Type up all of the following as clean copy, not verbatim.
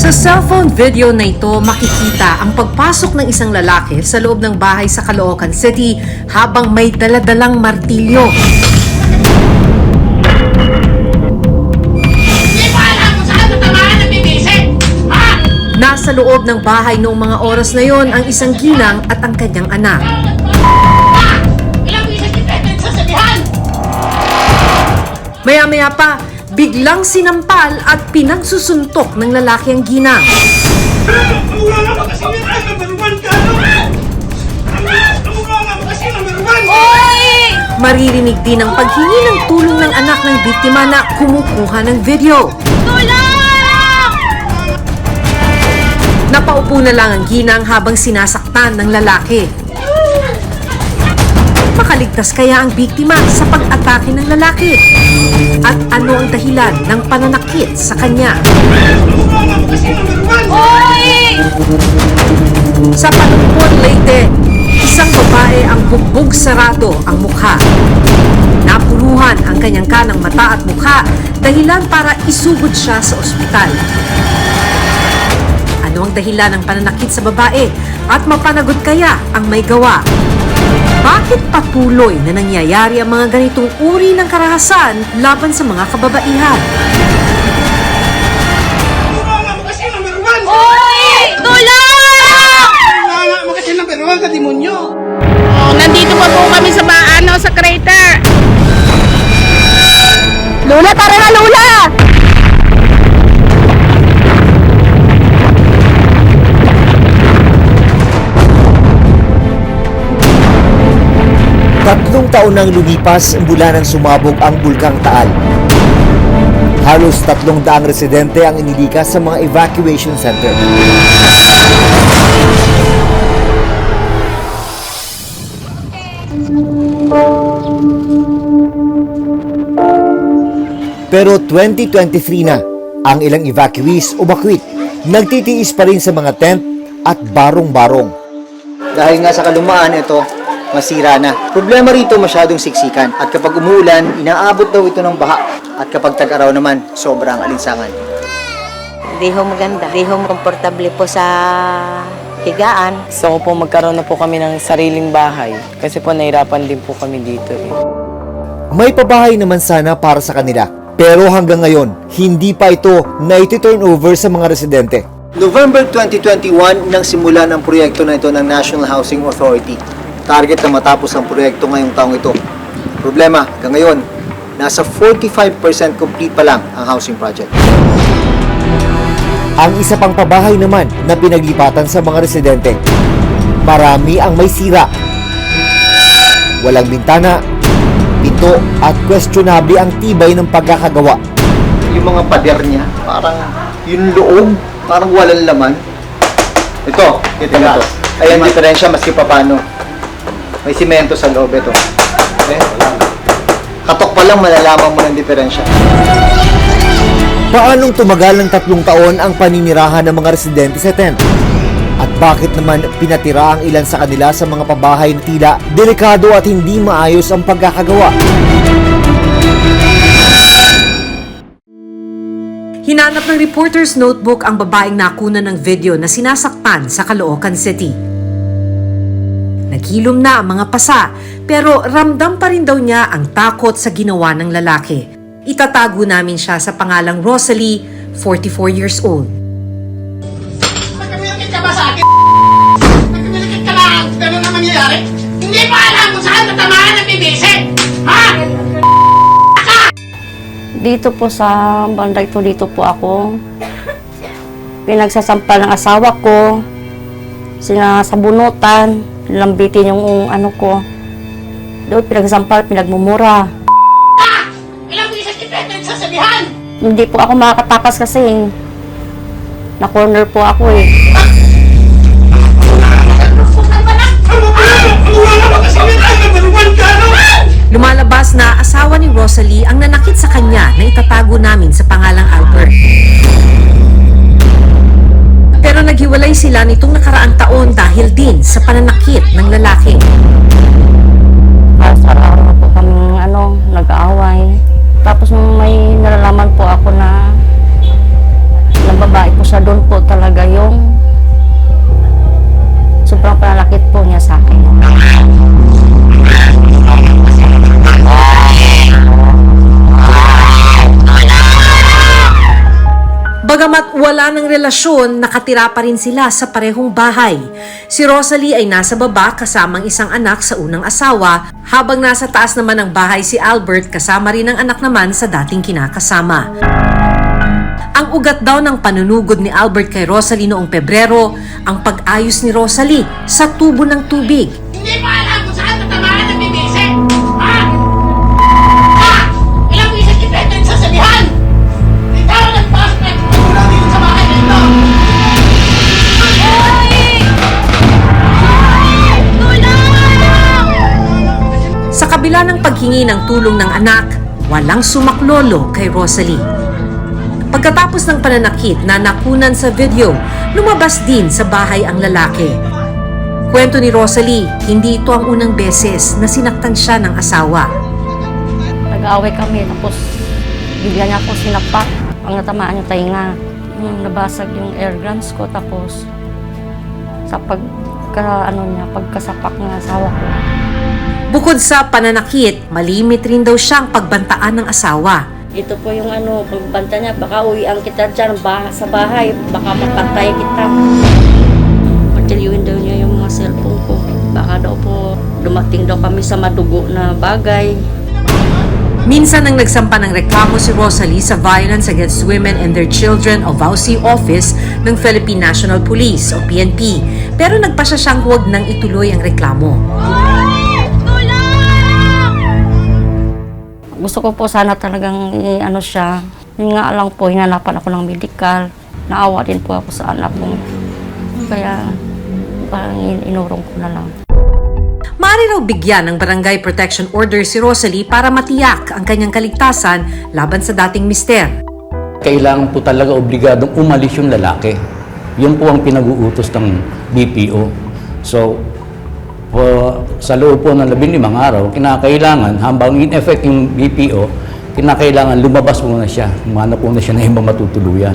Sa cellphone video na ito, makikita ang pagpasok ng isang lalaki sa loob ng bahay sa Caloocan City habang may daladalang martilyo. Nasa loob ng bahay noong mga oras na yon ang isang ginang at ang kanyang anak. Maya-maya pa, biglang sinampal at pinagsusuntok ng lalaki ang ginang. Maririnig din ang paghingi ng tulong ng anak ng biktima na kumukuha ng video. Napaupo na lang ang ginang habang sinasaktan ng lalaki. Makaligtas kaya ang biktima sa pag-atake ng lalaki? At ano ang dahilan ng pananakit sa kanya? Sa Palumpon, Leyte, isang babae ang bugbog sarado ang mukha. Napuluhan ang kanyang kanang mata at mukha dahilan para isugod siya sa ospital. Ano ang dahilan ng pananakit sa babae at mapanagot kaya ang may gawa? Bakit patuloy na nangyayari ang mga ganitong uri ng karahasan laban sa mga kababaihan? Nandito pa po kami sa sa crater. Lula, tara na, Lula! Tatlong taon nang lumipas mula nang sumabog ang Bulkang Taal. Halos 300 residente ang inilikas sa mga evacuation center. Pero 2023 na, ang ilang evacuees umakwit. Nagtitiis pa rin sa mga tent at barong-barong. Dahil nga sa kalumaan ito, masira na. Problema rito masyadong siksikan at kapag umuulan, inaabot daw ito ng baha at kapag tag-araw naman, sobrang alinsangan. Di ho maganda. Di ho komportable po sa higaan. Gusto ko po magkaroon na po kami ng sariling bahay kasi po nahirapan din po kami dito eh. May pabahay naman sana para sa kanila. Pero hanggang ngayon, hindi pa ito na-turn over sa mga residente. November 2021 nang simulan ang proyekto na ito ng National Housing Authority. Target na matapos ang proyekto ngayong taong ito. Problema, hanggang ngayon, nasa 45% complete pa lang ang housing project. Ang isa pang pabahay naman na pinaglipatan sa mga residente. Marami ang may sira. Walang bintana, pinto at questionable ang tibay ng pagkakagawa. Yung mga pader niya, parang yung loob, parang walang laman. Ito na to. Ayan diferensya maski pa paano. May simento sa loob ito. Okay? Katok pa lang malalaman mo ng diferensya. Paanong tumagal ng 3 taon ang paninirahan ng mga residente sa tent? At bakit naman pinatira ang ilan sa kanila sa mga pabahay na tila delikado at hindi maayos ang pagkakagawa? Hinanap ng reporter's notebook ang babaeng nakunan ng video na sinasaktan sa Caloocan City. Naghilom na ang mga pasa, pero ramdam pa rin daw niya ang takot sa ginawa ng lalaki. Itatago namin siya sa pangalang Rosalie, 44 years old. Nagkamilikit ka ba sa akin? Nagkamilikit ka lang. Ganun na mangyayari? Hindi pa alam kung saan natamaan ng bibisi. Ha? Dito po sa banda ito, dito po ako pinagsasampal ng asawa ko, sinasabunutan, lambitin yung ano ko. Doon pinagsasampal, pinagmumura. Ilang bisis kita nagsasabihan? Hindi po ako makakatakas kasi na-corner po ako eh. Lumalabas na asawa ni Rosalie ang nanakit sa kanya na itatago namin sa pangalang Albert. Pero naghiwalay sila nitong nakaraang taon dahil din sa pananakit ng lalaki. Araw-araw po kami nag-aaway. Tapos nung may nalalaman po ako na babae po siya, doon po Bagamat wala ng relasyon, nakatira pa rin sila sa parehong bahay. Si Rosalie ay nasa baba kasamang isang anak sa unang asawa, habang nasa taas naman ng bahay si Albert kasama rin ang anak naman sa dating kinakasama. Ang ugat daw ng panunugod ni Albert kay Rosalie noong Pebrero, ang pag-ayos ni Rosalie sa tubo ng tubig. Hindi mo alam kung saan natamaan ng bibisi! Ha? Ha? Ilang bisis kita ito yung sasabihan! Ikaw ang nag-prospect! Wala dito sa bahay na ito! Sa kabila ng paghingi ng tulong ng anak, walang sumaklolo kay Rosalie. Pagkatapos ng pananakit na nakunan sa video, lumabas din sa bahay ang lalaki. Kwento ni Rosalie, hindi ito ang unang beses na sinaktan siya ng asawa. Nag-aaway kami, tapos bigla niya ako sinapak. Ang natamaan yung tainga. Yung nabasag yung air guns ko, tapos sa pagkasapak ng asawa ko. Bukod sa pananakit, malimit rin daw siyang pagbantaan ng asawa. Ito po yung pagbanta niya, baka uwian kita dyan sa bahay, baka mapantay kita. Matiliwin daw niya yung mga cellphone ko. Baka daw po dumating daw kami sa madugo na bagay. Minsan nang nagsampa ng reklamo si Rosalie sa Violence Against Women and Their Children o VAUSI Office ng Philippine National Police o PNP, pero nagpasya siyang huwag nang ituloy ang reklamo. Gusto ko po sana talagang siya. Yun nga lang po, hinanapan ako ng medical. Naawa din po ako sa anak ko. Kaya parang inurong ko na lang. Maaari raw bigyan ng Barangay Protection Order si Rosalie para matiyak ang kanyang kaligtasan laban sa dating mister. Kailangan po talaga obligadong umalis yung lalaki. Yun po ang pinag-uutos ng BPO. So, sa loob po ng 15 araw, kinakailangan, habang in effect yung BPO, kinakailangan lumabas muna siya, humanap muna siya na ibang matutuluyan.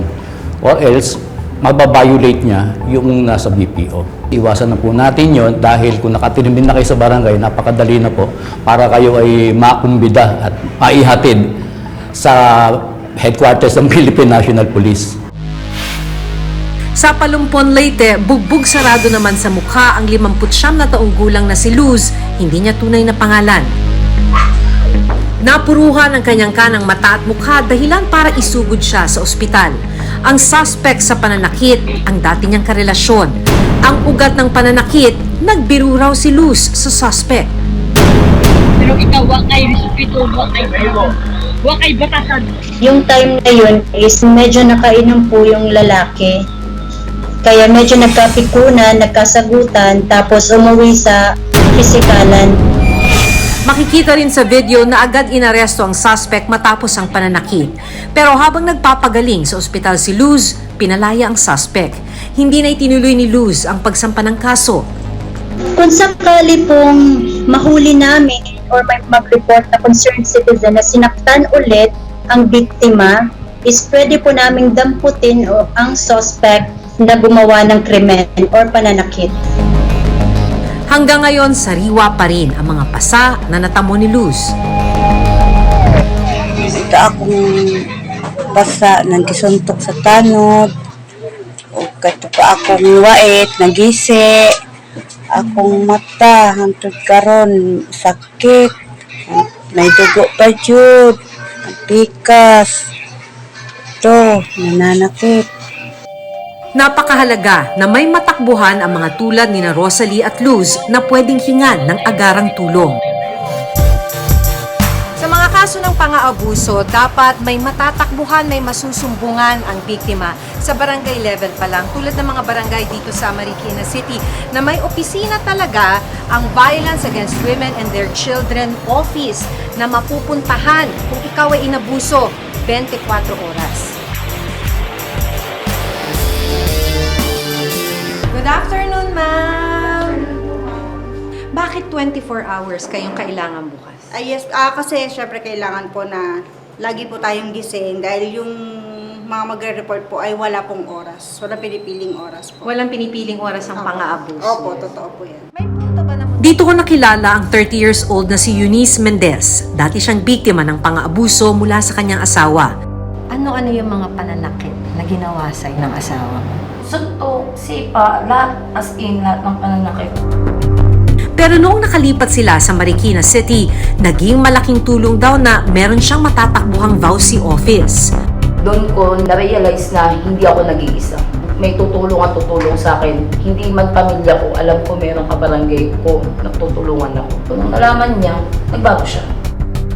Or else, mababiolate niya yung nasa BPO. Iwasan na po natin yon dahil kung nakatirimin na kayo sa barangay, napakadali na po para kayo ay makumbida at maihatid sa headquarters ng Philippine National Police. Sa Palumpon, Leyte, bugbog sarado naman sa mukha ang 59 na taong gulang na si Luz, hindi niya tunay na pangalan. Napuruhan ang kanyang kanang mata at mukha dahilan para isugod siya sa ospital. Ang suspect sa pananakit, ang dati niyang karelasyon. Ang ugat ng pananakit, nagbiro raw si Luz sa suspect. Pero ikaw, wakay respeto, wakay batasan. Yung time na yun is medyo nakainom po yung lalaki. Kaya medyo nagkapikunan, nagkasagutan, tapos umuwi sa pisikalan. Makikita rin sa video na agad inaresto ang suspect matapos ang pananakit. Pero habang nagpapagaling sa ospital si Luz, pinalaya ang suspect. Hindi na itinuloy ni Luz ang pagsampa ng kaso. Kung sakali pong mahuli namin or may mag-report na concerned citizen na sinaktan ulit ang biktima, is pwede po naming damputin o ang suspect na gumawa ng krimen or pananakit. Hanggang ngayon, sariwa pa rin ang mga pasa na natamo ni Luz. Ito akong basa, nagkisuntok sa tanod, o kato pa akong wait, nagisi, akong mata, hangtod karon sakit, may dugo pa jud, pikas, ito, nananakit. Napakahalaga na may matakbuhan ang mga tulad ni na Rosalie at Luz na pwedeng hingan ng agarang tulong. Sa mga kaso ng pang-aabuso, dapat may matatakbuhan, may masusumbungan ang biktima sa barangay level pa lang. Tulad ng mga barangay dito sa Marikina City na may opisina talaga ang Violence Against Women and Their Children Office na mapupuntahan kung ikaw ay inabuso 24 oras. Good afternoon, ma'am! Bakit 24 hours kayong kailangan bukas? Yes, kasi syempre kailangan po na lagi po tayong gising dahil yung mga magre-report po ay wala pong oras. Walang pinipiling oras po. Walang pinipiling oras ang pang-aabuso. Opo, totoo po yan. Dito ko nakilala ang 30 years old na si Eunice Mendez. Dati siyang biktima ng pang-aabuso mula sa kanyang asawa. Ano-ano yung mga pananakit na ginawa sa'yo ng asawa mo? Suntok, sipa, lahat, as in, lahat ng pananakit. Pero noong nakalipat sila sa Marikina City, naging malaking tulong daw na meron siyang matatakbuhang VAUSI office. Doon ko na-realize na hindi ako nag-iisa. May tutulong at tutulong sa akin. Hindi man pamilya ko, alam ko meron kabarangay ko, nagtutulungan ako. Nung nalaman niya, nagbago siya.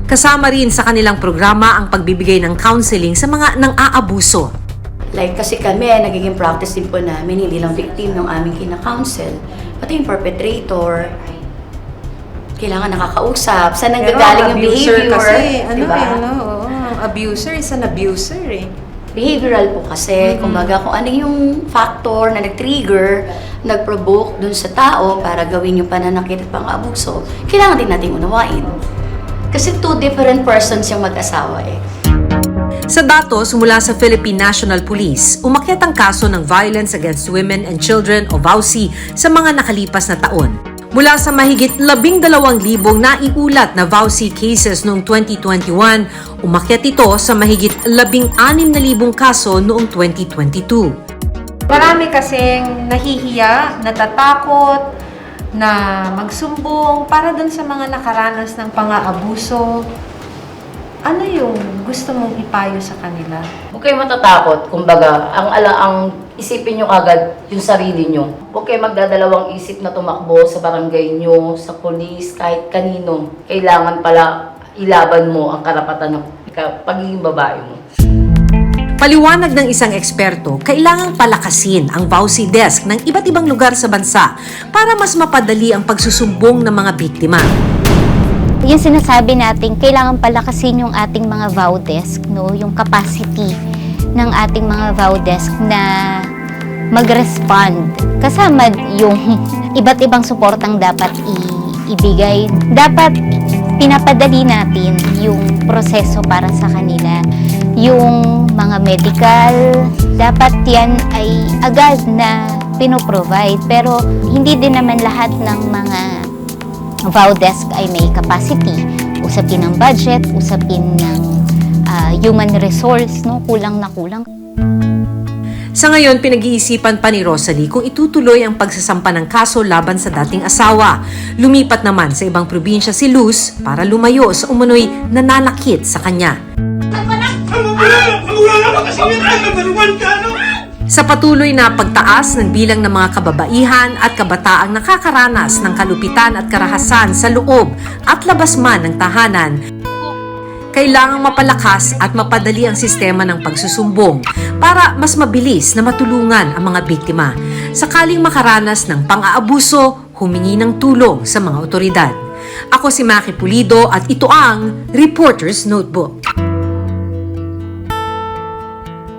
Kasama rin sa kanilang programa ang pagbibigay ng counseling sa mga nang-aabuso. Like, kasi kami, nagiging practice din po namin, hindi lang victim ng aming kina-counsel, pati yung perpetrator, kailangan nakakausap, saan nanggagaling yung behavior, diba? Abuser is an abuser eh. Behavioral po kasi, kumbaga kung ano yung factor na nag-trigger, nag-provoke dun sa tao para gawin yung pananakit at pang-abuso, kailangan din natin unawain. Kasi two different persons yung mag-asawa eh. Sa datos mula sa Philippine National Police, umakyat ang kaso ng Violence Against Women and Children o VAUSI sa mga nakalipas na taon. Mula sa mahigit 12,000 naiulat na VAUSI cases noong 2021, umakyat ito sa mahigit 16,000 kaso noong 2022. Marami kasing nahihiya, natatakot, na magsumbong para dun sa mga nakaranas ng pang-aabuso. Ano yung gusto mong ipayo sa kanila? Huwag kayo matatakot. Kumbaga, ang isipin nyo agad yung sarili nyo. Huwag kayo magdadalawang isip na tumakbo sa barangay nyo, sa polis, kahit kanino. Kailangan pala ilaban mo ang karapatan ng pagiging babae mo. Paliwanag ng isang eksperto, kailangang palakasin ang VAUSI desk ng iba't ibang lugar sa bansa para mas mapadali ang pagsusumbong ng mga biktima. Yung sinasabi natin, kailangan palakasin yung ating mga VAU desk, no? Yung capacity ng ating mga VAU desk na mag-respond. Kasama yung iba't ibang suportang dapat ibigay. Dapat pinapadali natin yung proseso para sa kanila. Yung mga medical, dapat yan ay agad na pinoprovide. Pero hindi din naman lahat ng mga VAU desk ay may capacity. Usapin ng budget, usapin ng human resource, no? Kulang na kulang. Sa ngayon, pinag-iisipan pa ni Rosalie kung itutuloy ang pagsasampa ng kaso laban sa dating asawa. Lumipat naman sa ibang probinsya si Luz para lumayo sa umano'y nananakit sa kanya. Sa patuloy na pagtaas ng bilang ng mga kababaihan at kabataang nakakaranas ng kalupitan at karahasan sa loob at labas man ng tahanan, kailangang mapalakas at mapadali ang sistema ng pagsusumbong para mas mabilis na matulungan ang mga biktima. Sakaling makaranas ng pang-aabuso, humingi ng tulong sa mga otoridad. Ako si Maki Pulido at ito ang Reporter's Notebook.